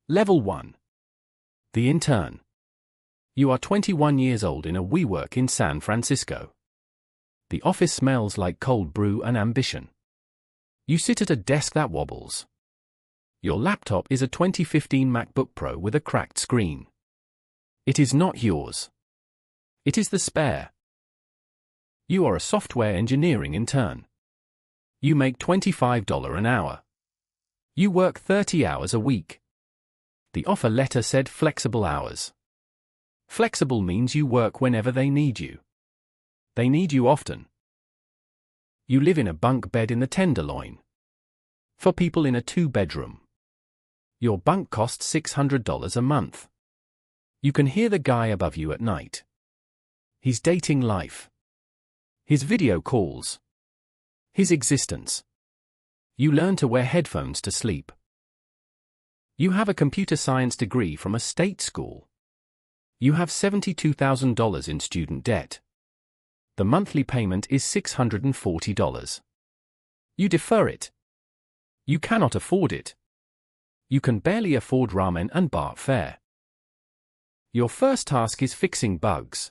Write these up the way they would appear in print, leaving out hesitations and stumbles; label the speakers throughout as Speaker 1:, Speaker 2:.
Speaker 1: Level 1. The Intern. You are 21 years old in a WeWork in San Francisco. The office smells like cold brew and ambition. You sit at a desk that wobbles. Your laptop is a 2015 MacBook Pro with a cracked screen. It is not yours. It is the spare. You are a software engineering intern. You make $25 an hour. You work 30 hours a week. The offer letter said flexible hours. Flexible means you work whenever they need you. They need you often. You live in a bunk bed in the Tenderloin. For people in a 2-bedroom. Your bunk costs $600 a month. You can hear the guy above you at night. He's dating life. His video calls. His existence. You learn to wear headphones to sleep. You have a computer science degree from a state school. You have $72,000 in student debt. The monthly payment is $640. You defer it. You cannot afford it. You can barely afford ramen and bar fare. Your first task is fixing bugs.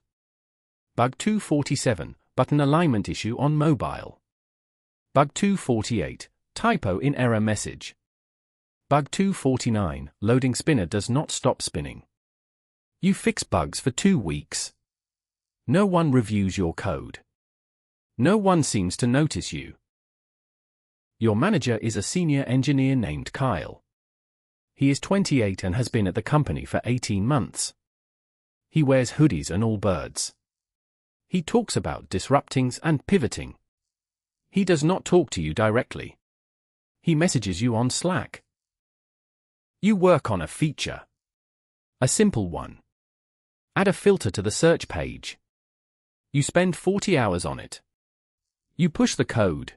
Speaker 1: Bug 247, button alignment issue on mobile. Bug 248, typo in error message. Bug 249, loading spinner does not stop spinning. You fix bugs for 2 weeks. No one reviews your code. No one seems to notice you. Your manager is a senior engineer named Kyle. He is 28 and has been at the company for 18 months. He wears hoodies and all birds. He talks about disruptings and pivoting. He does not talk to you directly. He messages you on Slack. You work on a feature. A simple one. Add a filter to the search page. You spend 40 hours on it. You push the code.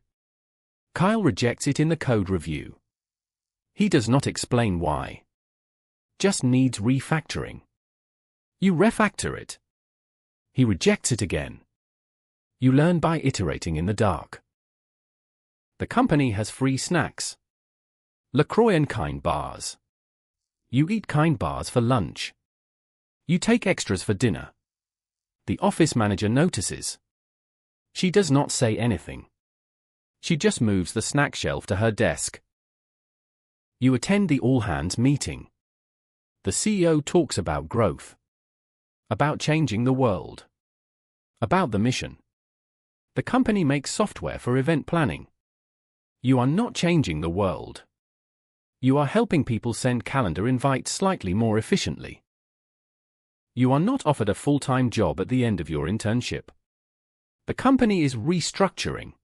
Speaker 1: Kyle rejects it in the code review. He does not explain why. Just needs refactoring. You refactor it. He rejects it again. You learn by iterating in the dark. The company has free snacks. LaCroix and Kind bars. You eat Kind bars for lunch. You take extras for dinner. The office manager notices. She does not say anything. She just moves the snack shelf to her desk. You attend the all-hands meeting. The CEO talks about growth. About changing the world. About the mission. The company makes software for event planning. You are not changing the world. You are helping people send calendar invites slightly more efficiently. You are not offered a full-time job at the end of your internship. The company is restructuring.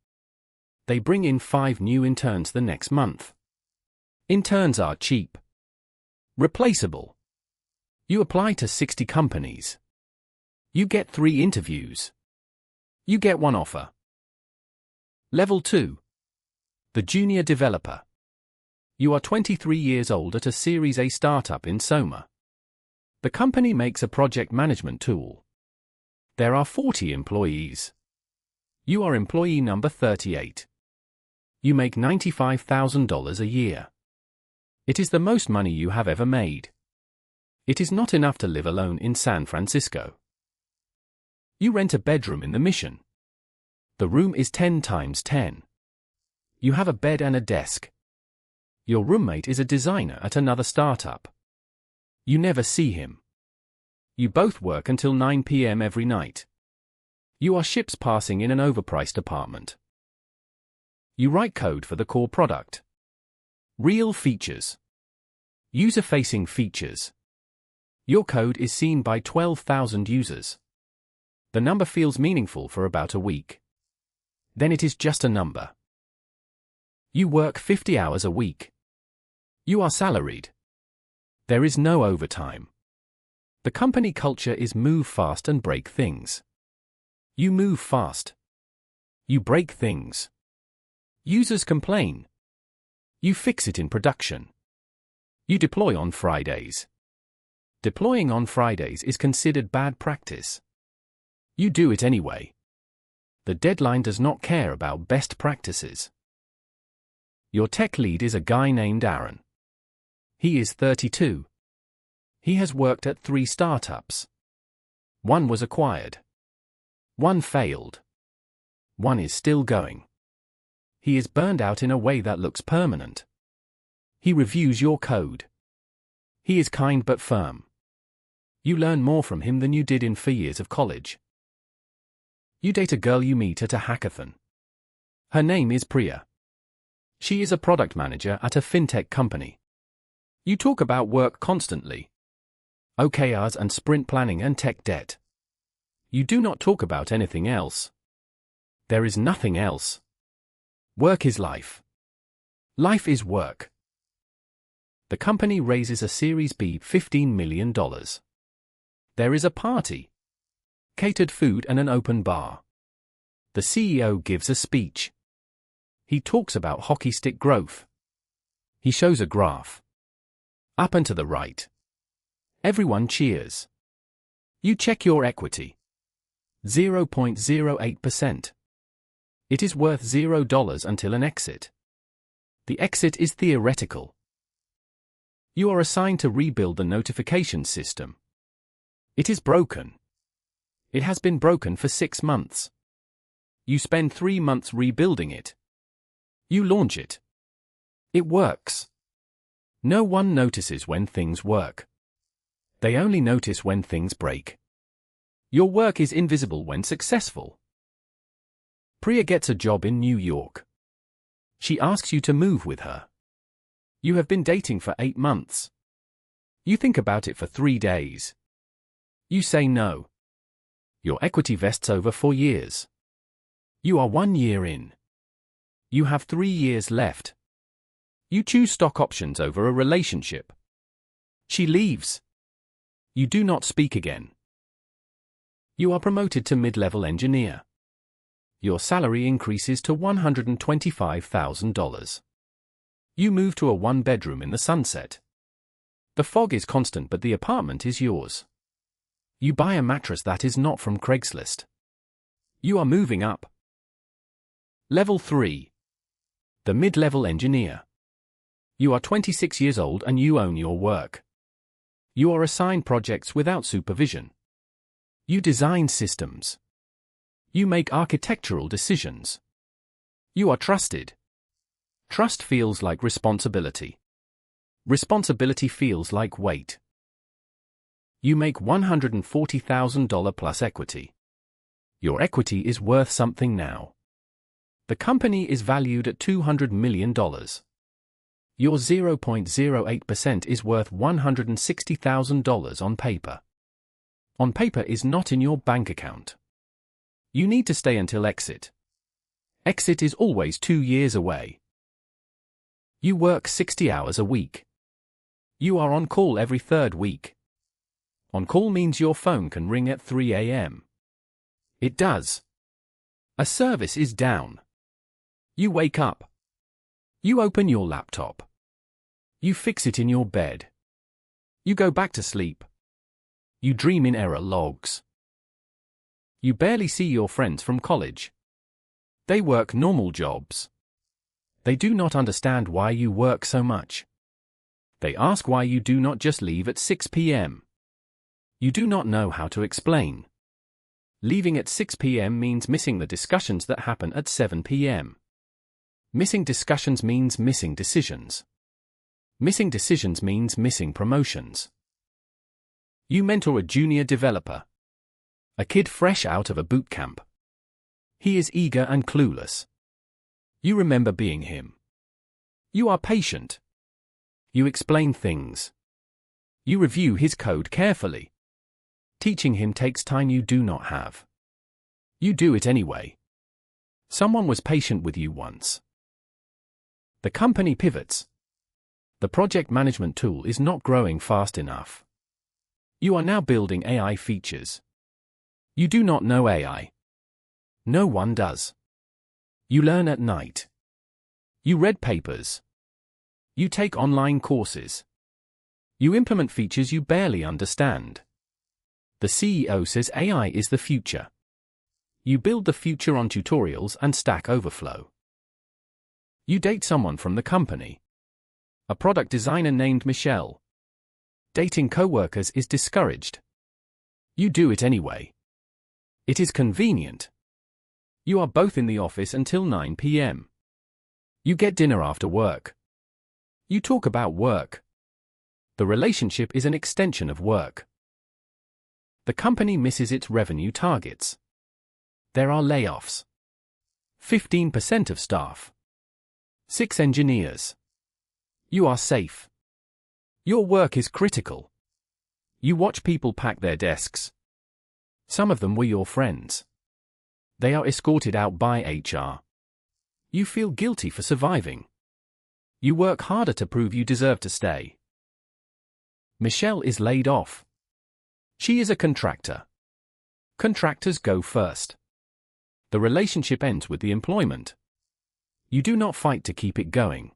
Speaker 1: They bring in 5 new interns the next month. Interns are cheap. Replaceable. You apply to 60 companies. You get 3 interviews. You get 1 offer. Level 2. The Junior Developer. You are 23 years old at a Series A startup in Soma. The company makes a project management tool. There are 40 employees. You are employee number 38. You make $95,000 a year. It is the most money you have ever made. It is not enough to live alone in San Francisco. You rent a bedroom in the Mission. The room is 10 times 10. You have a bed and a desk. Your roommate is a designer at another startup. You never see him. You both work until 9 p.m. every night. You are ships passing in an overpriced apartment. You write code for the core product. Real features. User-facing features. Your code is seen by 12,000 users. The number feels meaningful for about a week. Then it is just a number. You work 50 hours a week. You are salaried. There is no overtime. The company culture is move fast and break things. You move fast. You break things. Users complain. You fix it in production. You deploy on Fridays. Deploying on Fridays is considered bad practice. You do it anyway. The deadline does not care about best practices. Your tech lead is a guy named Aaron. He is 32. He has worked at 3 startups. 1 was acquired. 1 failed. 1 is still going. He is burned out in a way that looks permanent. He reviews your code. He is kind but firm. You learn more from him than you did in 4 years of college. You date a girl you meet at a hackathon. Her name is Priya. She is a product manager at a fintech company. You talk about work constantly. OKRs and sprint planning and tech debt. You do not talk about anything else. There is nothing else. Work is life. Life is work. The company raises a Series B $15 million. There is a party. Catered food and an open bar. The CEO gives a speech. He talks about hockey stick growth. He shows a graph. Up and to the right. Everyone cheers. You check your equity. 0.08%. It is worth $0 until an exit. The exit is theoretical. You are assigned to rebuild the notification system. It is broken. It has been broken for 6 months. You spend 3 months rebuilding it. You launch it. It works. No one notices when things work. They only notice when things break. Your work is invisible when successful. Priya gets a job in New York. She asks you to move with her. You have been dating for 8 months. You think about it for 3 days. You say no. Your equity vests over 4 years. You are 1 year in. You have 3 years left. You choose stock options over a relationship. She leaves. You do not speak again. You are promoted to mid-level engineer. Your salary increases to $125,000. You move to a 1-bedroom in the Sunset. The fog is constant but the apartment is yours. You buy a mattress that is not from Craigslist. You are moving up. Level 3. The mid-level engineer. You are 26 years old and you own your work. You are assigned projects without supervision. You design systems. You make architectural decisions. You are trusted. Trust feels like responsibility. Responsibility feels like weight. You make $140,000 plus equity. Your equity is worth something now. The company is valued at $200 million. Your 0.08% is worth $160,000 on paper. On paper is not in your bank account. You need to stay until exit. Exit is always 2 years away. You work 60 hours a week. You are on call every 3rd week. On call means your phone can ring at 3 a.m. It does. A service is down. You wake up. You open your laptop. You fix it in your bed. You go back to sleep. You dream in error logs. You barely see your friends from college. They work normal jobs. They do not understand why you work so much. They ask why you do not just leave at 6 p.m. You do not know how to explain. Leaving at 6 p.m. means missing the discussions that happen at 7 p.m. Missing discussions means missing decisions. Missing decisions means missing promotions. You mentor a junior developer. A kid fresh out of a boot camp. He is eager and clueless. You remember being him. You are patient. You explain things. You review his code carefully. Teaching him takes time you do not have. You do it anyway. Someone was patient with you once. The company pivots. The project management tool is not growing fast enough. You are now building AI features. You do not know AI. No one does. You learn at night. You read papers. You take online courses. You implement features you barely understand. The CEO says AI is the future. You build the future on tutorials and Stack Overflow. You date someone from the company. A product designer named Michelle. Dating coworkers is discouraged. You do it anyway. It is convenient. You are both in the office until 9 p.m. You get dinner after work. You talk about work. The relationship is an extension of work. The company misses its revenue targets. There are layoffs. 15% of staff. 6 engineers. You are safe. Your work is critical. You watch people pack their desks. Some of them were your friends. They are escorted out by HR. You feel guilty for surviving. You work harder to prove you deserve to stay. Michelle is laid off. She is a contractor. Contractors go first. The relationship ends with the employment. You do not fight to keep it going.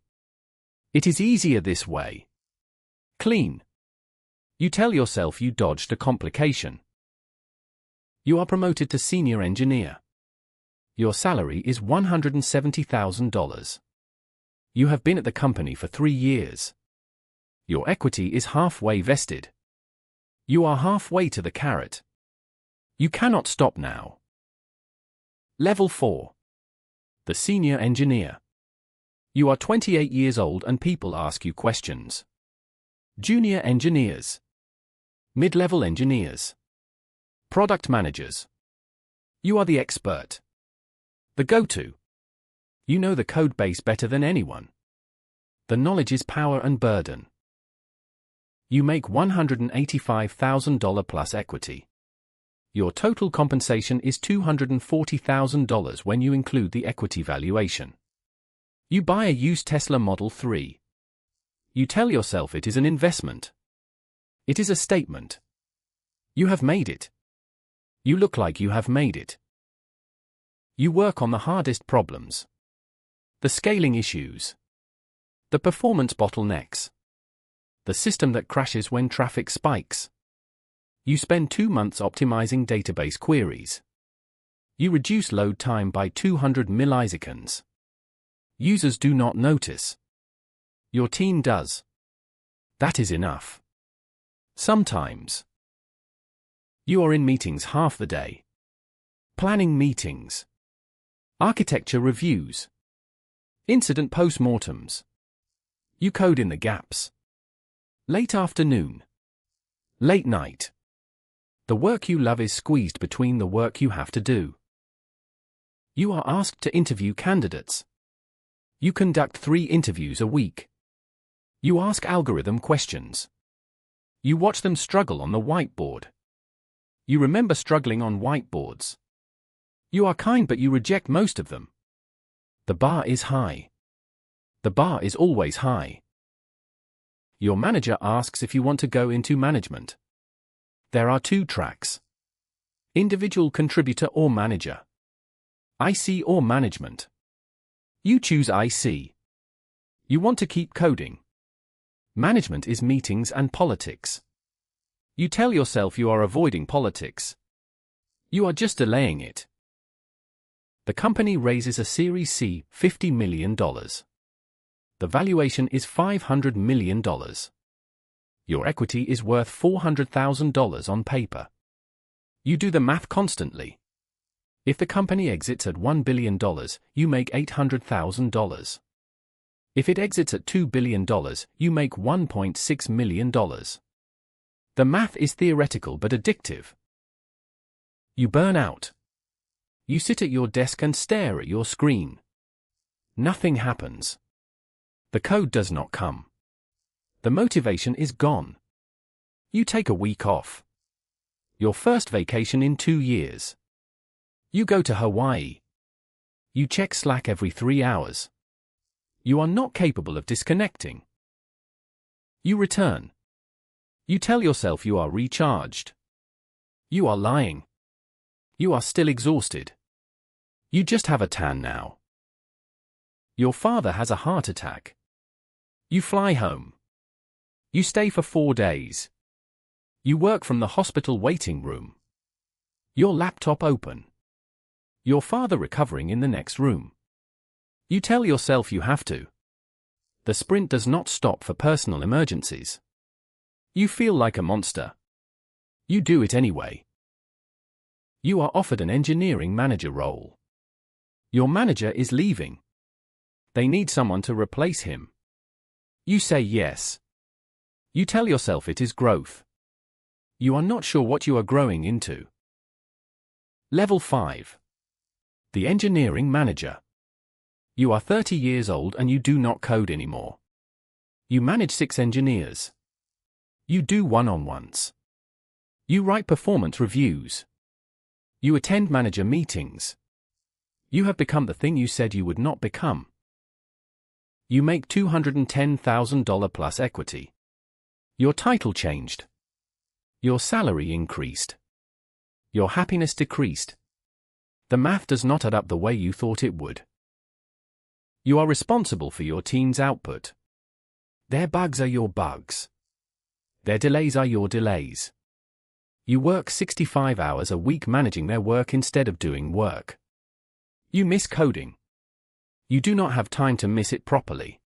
Speaker 1: It is easier this way. Clean. You tell yourself you dodged a complication. You are promoted to senior engineer. Your salary is $170,000. You have been at the company for 3 years. Your equity is halfway vested. You are halfway to the carrot. You cannot stop now. Level 4. The senior engineer. You are 28 years old and people ask you questions. Junior engineers. Mid-level engineers. Product managers. You are the expert. The go-to. You know the code base better than anyone. The knowledge is power and burden. You make $185,000 plus equity. Your total compensation is $240,000 when you include the equity valuation. You buy a used Tesla Model 3. You tell yourself it is an investment. It is a statement. You have made it. You look like you have made it. You work on the hardest problems. The scaling issues. The performance bottlenecks. The system that crashes when traffic spikes. You spend 2 months optimizing database queries. You reduce load time by 200 milliseconds. Users do not notice. Your team does. That is enough. Sometimes. You are in meetings half the day. Planning meetings. Architecture reviews. Incident postmortems. You code in the gaps. Late afternoon. Late night. The work you love is squeezed between the work you have to do. You are asked to interview candidates. You conduct 3 interviews a week. You ask algorithm questions. You watch them struggle on the whiteboard. You remember struggling on whiteboards. You are kind but you reject most of them. The bar is high. The bar is always high. Your manager asks if you want to go into management. There are 2 tracks. Individual contributor or manager. IC or management. You choose IC. You want to keep coding. Management is meetings and politics. You tell yourself you are avoiding politics. You are just delaying it. The company raises a Series C, $50 million. The valuation is $500 million. Your equity is worth $400,000 on paper. You do the math constantly. If the company exits at $1 billion, you make $800,000. If it exits at $2 billion, you make $1.6 million. The math is theoretical but addictive. You burn out. You sit at your desk and stare at your screen. Nothing happens. The code does not come. The motivation is gone. You take a week off. Your first vacation in 2 years. You go to Hawaii. You check Slack every 3 hours. You are not capable of disconnecting. You return. You tell yourself you are recharged. You are lying. You are still exhausted. You just have a tan now. Your father has a heart attack. You fly home. You stay for 4 days. You work from the hospital waiting room. Your laptop open. Your father recovering in the next room. You tell yourself you have to. The sprint does not stop for personal emergencies. You feel like a monster. You do it anyway. You are offered an engineering manager role. Your manager is leaving. They need someone to replace him. You say yes. You tell yourself it is growth. You are not sure what you are growing into. Level 5. The engineering manager. You are 30 years old and you do not code anymore. You manage 6 engineers. You do one-on-ones. You write performance reviews. You attend manager meetings. You have become the thing you said you would not become. You make $210,000 plus equity. Your title changed. Your salary increased. Your happiness decreased. The math does not add up the way you thought it would. You are responsible for your team's output. Their bugs are your bugs. Their delays are your delays. You work 65 hours a week managing their work instead of doing work. You miss coding. You do not have time to miss it properly.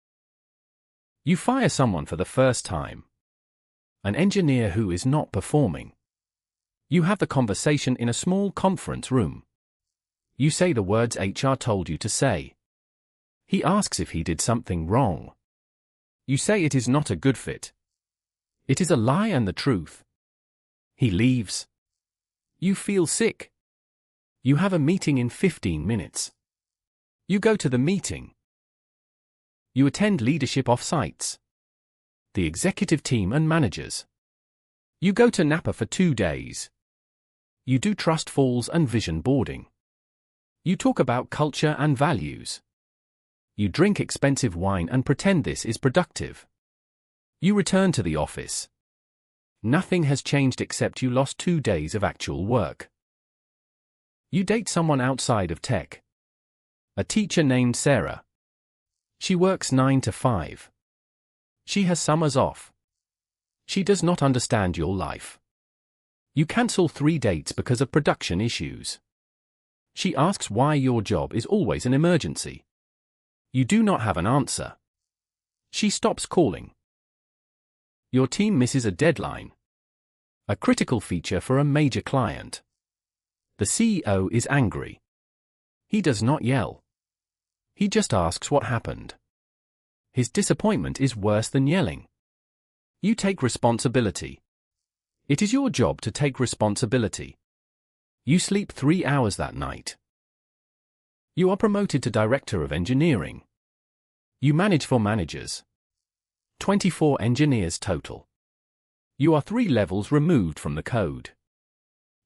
Speaker 1: You fire someone for the first time. An engineer who is not performing. You have the conversation in a small conference room. You say the words HR told you to say. He asks if he did something wrong. You say it is not a good fit. It is a lie and the truth. He leaves. You feel sick. You have a meeting in 15 minutes. You go to the meeting. You attend leadership offsites. The executive team and managers. You go to Napa for 2 days. You do trust falls and vision boarding. You talk about culture and values. You drink expensive wine and pretend this is productive. You return to the office. Nothing has changed except you lost 2 days of actual work. You date someone outside of tech. A teacher named Sarah. She works 9 to 5. She has summers off. She does not understand your life. You cancel 3 dates because of production issues. She asks why your job is always an emergency. You do not have an answer. She stops calling. Your team misses a deadline. A critical feature for a major client. The CEO is angry. He does not yell. He just asks what happened. His disappointment is worse than yelling. You take responsibility. It is your job to take responsibility. You sleep 3 hours that night. You are promoted to Director of Engineering. You manage 4 managers. 24 engineers total. You are 3 levels removed from the code.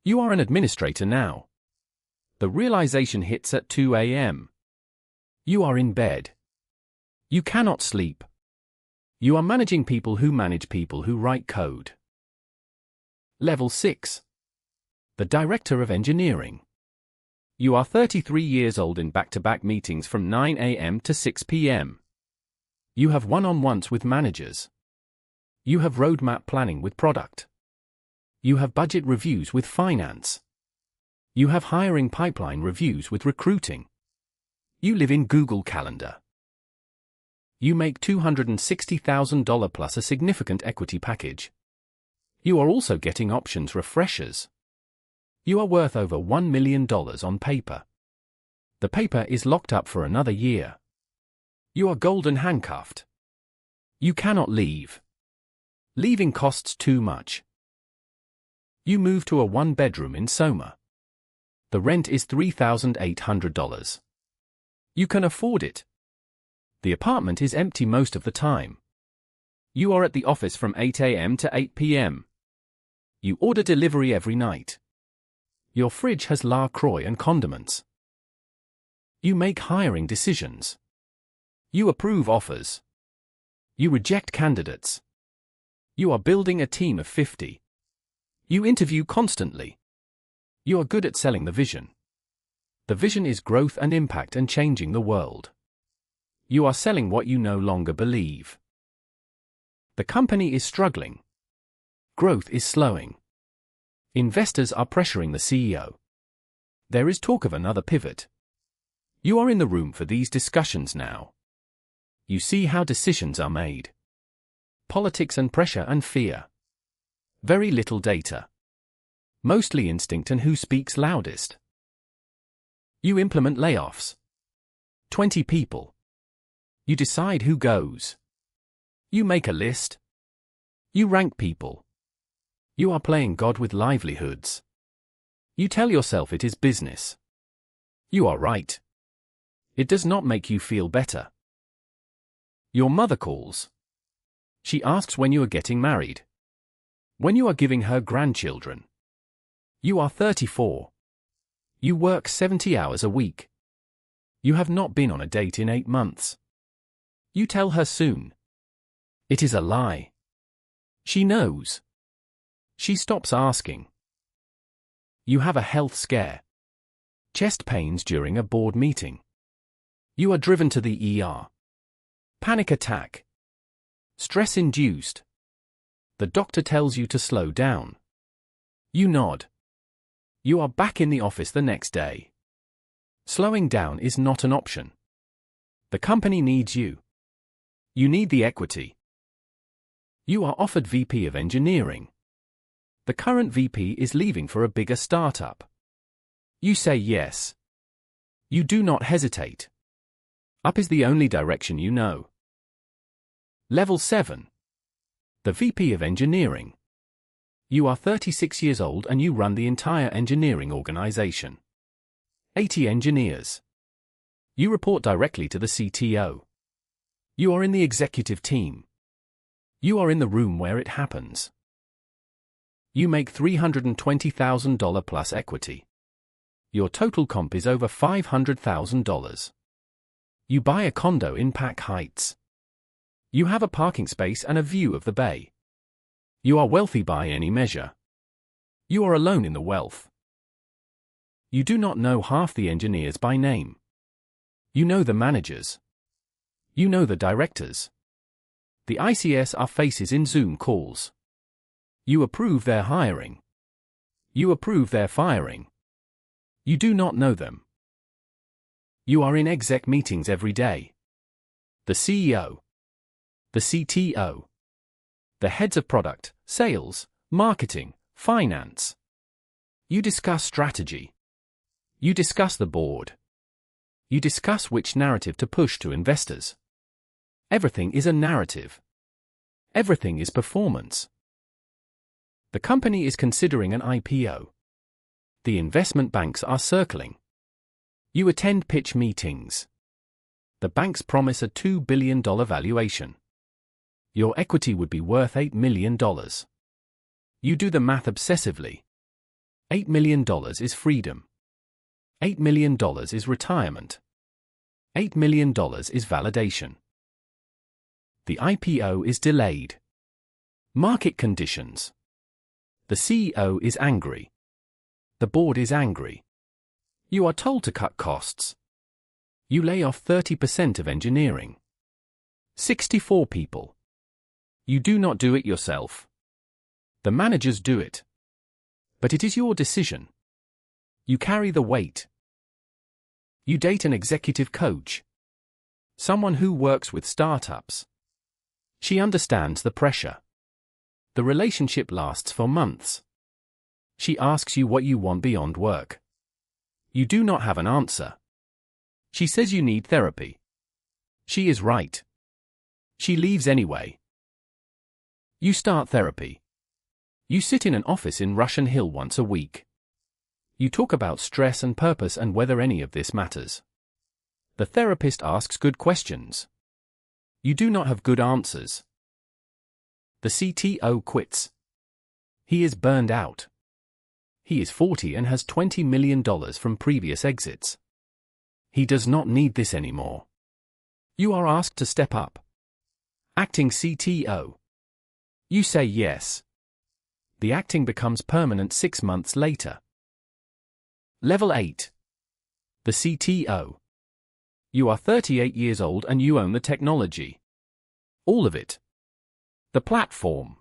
Speaker 1: You are an administrator now. The realization hits at 2 a.m. You are in bed. You cannot sleep. You are managing people who manage people who write code. Level 6. The Director of Engineering. You are 33 years old in back-to-back meetings from 9 a.m. to 6 p.m. You have one-on-ones with managers. You have roadmap planning with product. You have budget reviews with finance. You have hiring pipeline reviews with recruiting. You live in Google Calendar. You make $260,000 plus a significant equity package. You are also getting options refreshers. You are worth over $1 million on paper. The paper is locked up for another year. You are golden handcuffed. You cannot leave. Leaving costs too much. You move to a 1-bedroom in Soma. The rent is $3,800. You can afford it. The apartment is empty most of the time. You are at the office from 8 a.m. to 8 p.m. You order delivery every night. Your fridge has La Croix and condiments. You make hiring decisions. You approve offers. You reject candidates. You are building a team of 50. You interview constantly. You are good at selling the vision. The vision is growth and impact and changing the world. You are selling what you no longer believe. The company is struggling. Growth is slowing. Investors are pressuring the CEO. There is talk of another pivot. You are in the room for these discussions now. You see how decisions are made. Politics and pressure and fear. Very little data. Mostly instinct and who speaks loudest. You implement layoffs. 20 people. You decide who goes. You make a list. You rank people. You are playing God with livelihoods. You tell yourself it is business. You are right. It does not make you feel better. Your mother calls. She asks when you are getting married. When you are giving her grandchildren. You are 34. You work 70 hours a week. You have not been on a date in 8 months. You tell her soon. It is a lie. She knows. She stops asking. You have a health scare. Chest pains during a board meeting. You are driven to the ER. Panic attack. Stress-induced. The doctor tells you to slow down. You nod. You are back in the office the next day. Slowing down is not an option. The company needs you. You need the equity. You are offered VP of Engineering. The current VP is leaving for a bigger startup. You say yes. You do not hesitate. Up is the only direction you know. Level 7. The VP of Engineering. You are 36 years old and you run the entire engineering organization. 80 engineers. You report directly to the CTO. You are in the executive team. You are in the room where it happens. You make $320,000 plus equity. Your total comp is over $500,000. You buy a condo in Pack Heights. You have a parking space and a view of the bay. You are wealthy by any measure. You are alone in the wealth. You do not know half the engineers by name. You know the managers. You know the directors. The ICS are faces in Zoom calls. You approve their hiring. You approve their firing. You do not know them. You are in exec meetings every day. The CEO. The CTO. The heads of product, sales, marketing, finance. You discuss strategy. You discuss the board. You discuss which narrative to push to investors. Everything is a narrative. Everything is performance. The company is considering an IPO. The investment banks are circling. You attend pitch meetings. The banks promise a $2 billion valuation. Your equity would be worth $8 million. You do the math obsessively. $8 million is freedom. $8 million is retirement. $8 million is validation. The IPO is delayed. Market conditions. The CEO is angry. The board is angry. You are told to cut costs. You lay off 30% of engineering. 64 people. You do not do it yourself. The managers do it. But it is your decision. You carry the weight. You date an executive coach. Someone who works with startups. She understands the pressure. The relationship lasts for months. She asks you what you want beyond work. You do not have an answer. She says you need therapy. She is right. She leaves anyway. You start therapy. You sit in an office in Russian Hill once a week. You talk about stress and purpose and whether any of this matters. The therapist asks good questions. You do not have good answers. The CTO quits. He is burned out. He is 40 and has $20 million from previous exits. He does not need this anymore. You are asked to step up. Acting CTO. You say yes. The acting becomes permanent 6 months later. Level 8. The CTO. You are 38 years old and you own the technology. All of it. The platform.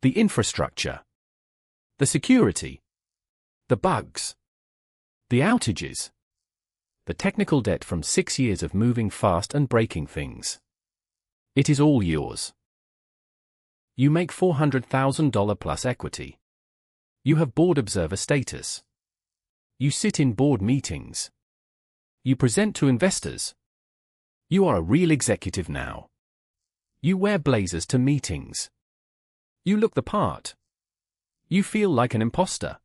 Speaker 1: The infrastructure. The security. The bugs. The outages. The technical debt from 6 years of moving fast and breaking things. It is all yours. You make $400,000 plus equity. You have board observer status. You sit in board meetings. You present to investors. You are a real executive now. You wear blazers to meetings. You look the part. You feel like an imposter.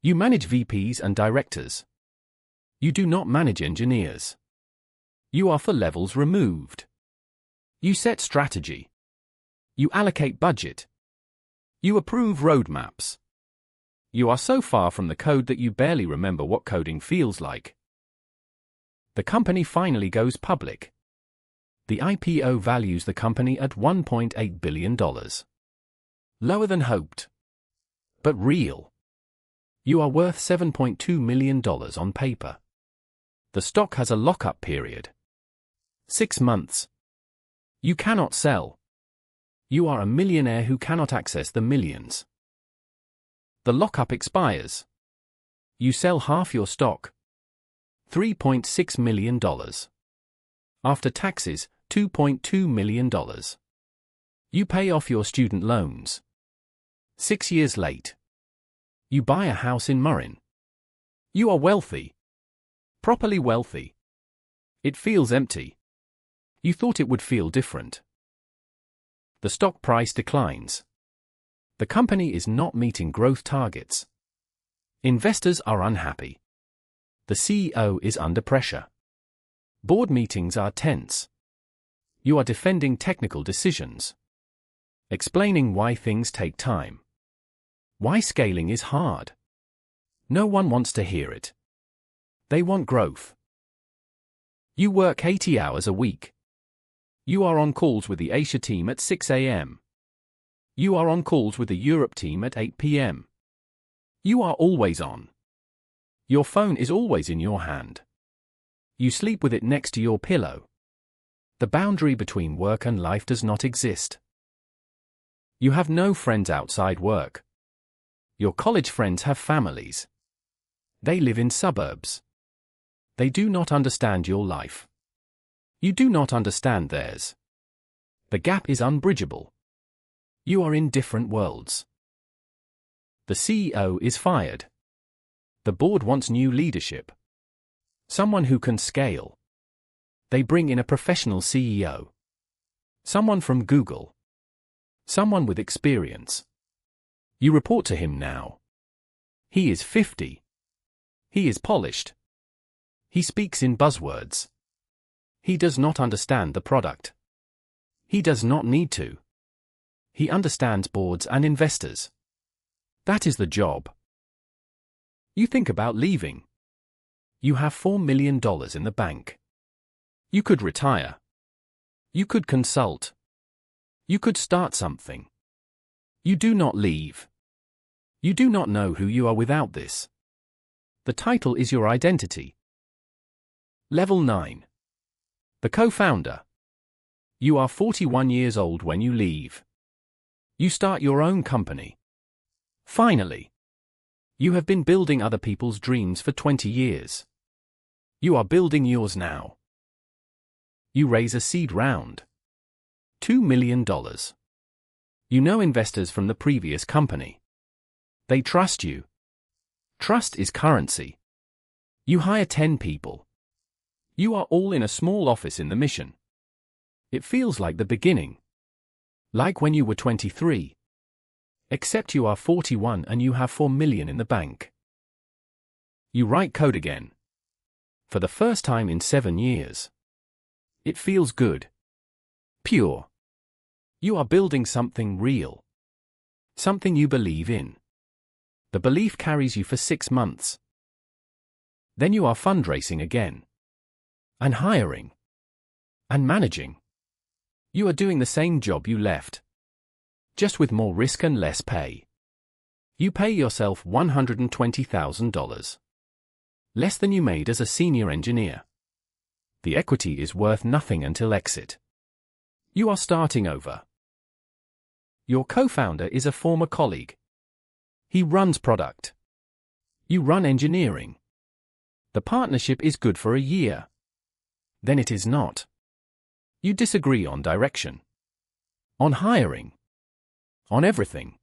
Speaker 1: You manage VPs and directors. You do not manage engineers. You are for levels removed. You set strategy. You allocate budget. You approve roadmaps. You are so far from the code that you barely remember what coding feels like. The company finally goes public. The IPO values the company at $1.8 billion. Lower than hoped. But real. You are worth $7.2 million on paper. The stock has a lock-up period. 6 months. You cannot sell. You are a millionaire who cannot access the millions. The lock-up expires. You sell half your stock. $3.6 million. After taxes, $2.2 million. You pay off your student loans. 6 years late. You buy a house in Murrin. You are wealthy. Properly wealthy. It feels empty. You thought it would feel different. The stock price declines. The company is not meeting growth targets. Investors are unhappy. The CEO is under pressure. Board meetings are tense. You are defending technical decisions. Explaining why things take time. Why scaling is hard. No one wants to hear it. They want growth. You work 80 hours a week. You are on calls with the Asia team at 6 a.m. You are on calls with the Europe team at 8 p.m. You are always on. Your phone is always in your hand. You sleep with it next to your pillow. The boundary between work and life does not exist. You have no friends outside work. Your college friends have families. They live in suburbs. They do not understand your life. You do not understand theirs. The gap is unbridgeable. You are in different worlds. The CEO is fired. The board wants new leadership. Someone who can scale. They bring in a professional CEO. Someone from Google. Someone with experience. You report to him now. He is 50. He is polished. He speaks in buzzwords. He does not understand the product. He does not need to. He understands boards and investors. That is the job. You think about leaving. You have $4 million in the bank. You could retire. You could consult. You could start something. You do not leave. You do not know who you are without this. The title is your identity. Level 9. The co-founder. You are 41 years old when you leave. You start your own company. Finally. You have been building other people's dreams for 20 years. You are building yours now. You raise a seed round. $2 million. You know investors from the previous company. They trust you. Trust is currency. You hire 10 people. You are all in a small office in the Mission. It feels like the beginning. Like when you were 23. Except you are 41 and you have $4 million in the bank. You write code again. For the first time in 7 years. It feels good. Pure. You are building something real. Something you believe in. The belief carries you for 6 months. Then you are fundraising again. And hiring. And managing. You are doing the same job you left. Just with more risk and less pay. You pay yourself $120,000. Less than you made as a senior engineer. The equity is worth nothing until exit. You are starting over. Your co-founder is a former colleague. He runs product. You run engineering. The partnership is good for a year. Then it is not. You disagree on direction. On hiring. On everything.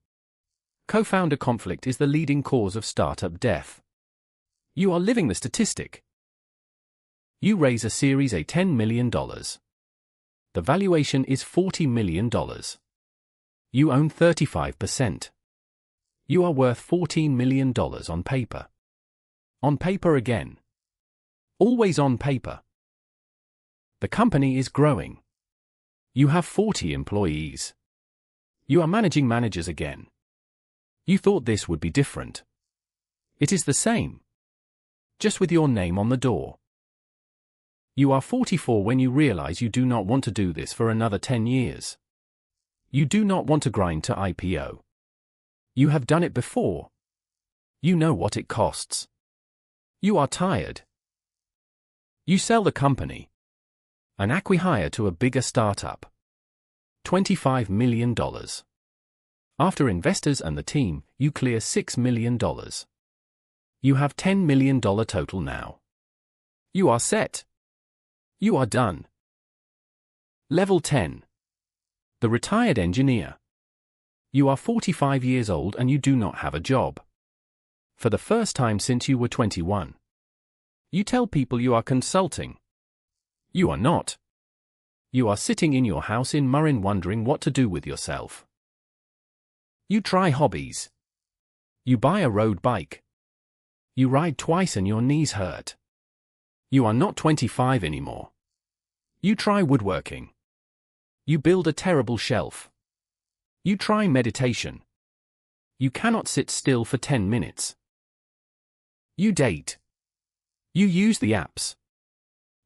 Speaker 1: Co-founder conflict is the leading cause of startup death. You are living the statistic. You raise a Series A $10 million. The valuation is $40 million. You own 35%. You are worth $14 million on paper. On paper again. Always on paper. The company is growing. You have 40 employees. You are managing managers again. You thought this would be different. It is the same. Just with your name on the door. You are 44 when you realize you do not want to do this for another 10 years. You do not want to grind to IPO. You have done it before. You know what it costs. You are tired. You sell the company. An acqui-hire to a bigger startup. $25 million. After investors and the team, you clear $6 million. You have $10 million total now. You are set. You are done. Level 10. The retired engineer. You are 45 years old and you do not have a job. For the first time since you were 21. You tell people you are consulting. You are not. You are sitting in your house in Marin wondering what to do with yourself. You try hobbies. You buy a road bike. You ride twice and your knees hurt. You are not 25 anymore. You try woodworking. You build a terrible shelf. You try meditation. You cannot sit still for 10 minutes. You date. You use the apps.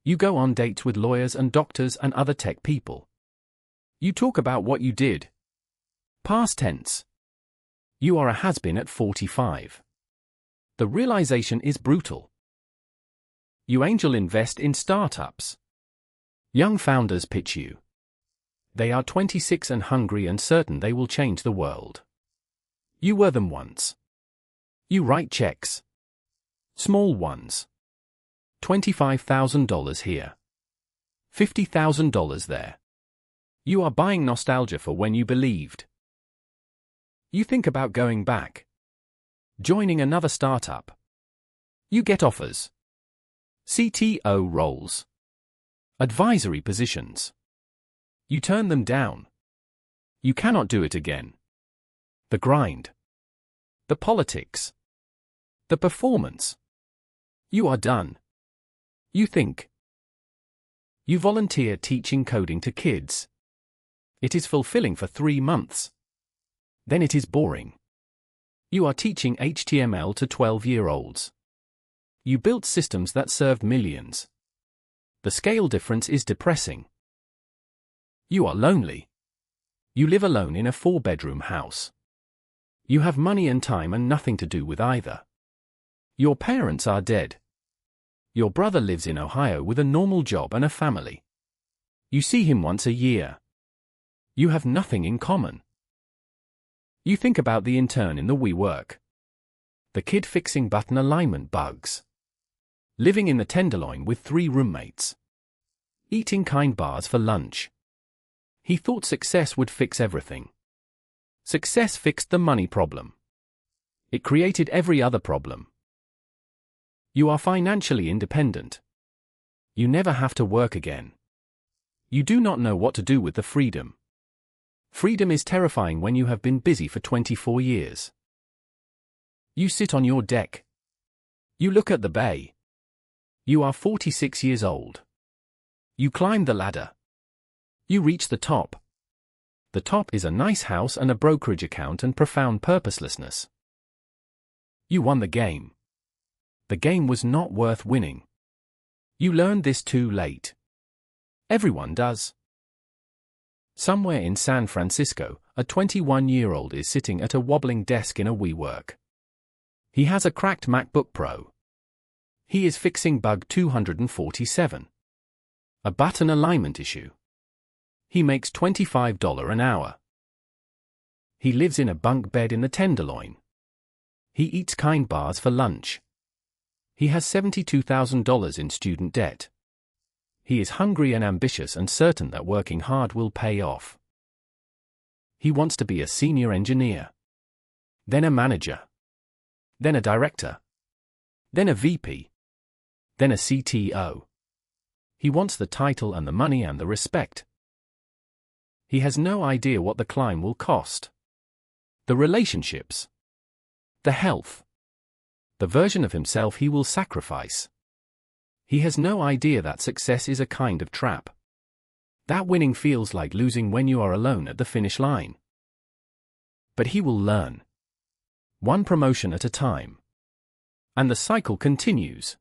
Speaker 1: You go on dates with lawyers and doctors and other tech people. You talk about what you did. Past tense. You are a has-been at 45. The realization is brutal. You angel invest in startups. Young founders pitch you. They are 26 and hungry and certain they will change the world. You were them once. You write checks. Small ones. $25,000 here. $50,000 there. You are buying nostalgia for when you believed. You think about going back. Joining another startup. You get offers. CTO roles. Advisory positions. You turn them down. You cannot do it again. The grind. The politics. The performance. You are done. You think. You volunteer teaching coding to kids. It is fulfilling for 3 months. Then it is boring. You are teaching HTML to 12-year-olds. You built systems that served millions. The scale difference is depressing. You are lonely. You live alone in a 4-bedroom house. You have money and time and nothing to do with either. Your parents are dead. Your brother lives in Ohio with a normal job and a family. You see him once a year. You have nothing in common. You think about the intern in the WeWork. The kid fixing button alignment bugs. Living in the Tenderloin with 3 roommates. Eating kind bars for lunch. He thought success would fix everything. Success fixed the money problem. It created every other problem. You are financially independent. You never have to work again. You do not know what to do with the freedom. Freedom is terrifying when you have been busy for 24 years. You sit on your deck. You look at the bay. You are 46 years old. You climb the ladder. You reach the top. The top is a nice house and a brokerage account and profound purposelessness. You won the game. The game was not worth winning. You learned this too late. Everyone does. Somewhere in San Francisco, a 21-year-old is sitting at a wobbling desk in a WeWork. He has a cracked MacBook Pro. He is fixing bug 247. A button alignment issue. He makes $25 an hour. He lives in a bunk bed in the Tenderloin. He eats kind bars for lunch. He has $72,000 in student debt. He is hungry and ambitious and certain that working hard will pay off. He wants to be a senior engineer, then a manager, then a director, then a VP, then a CTO. He wants the title and the money and the respect. He has no idea what the climb will cost. The relationships, the health, the version of himself he will sacrifice. He has no idea that success is a kind of trap. That winning feels like losing when you are alone at the finish line. But he will learn. One promotion at a time. And the cycle continues.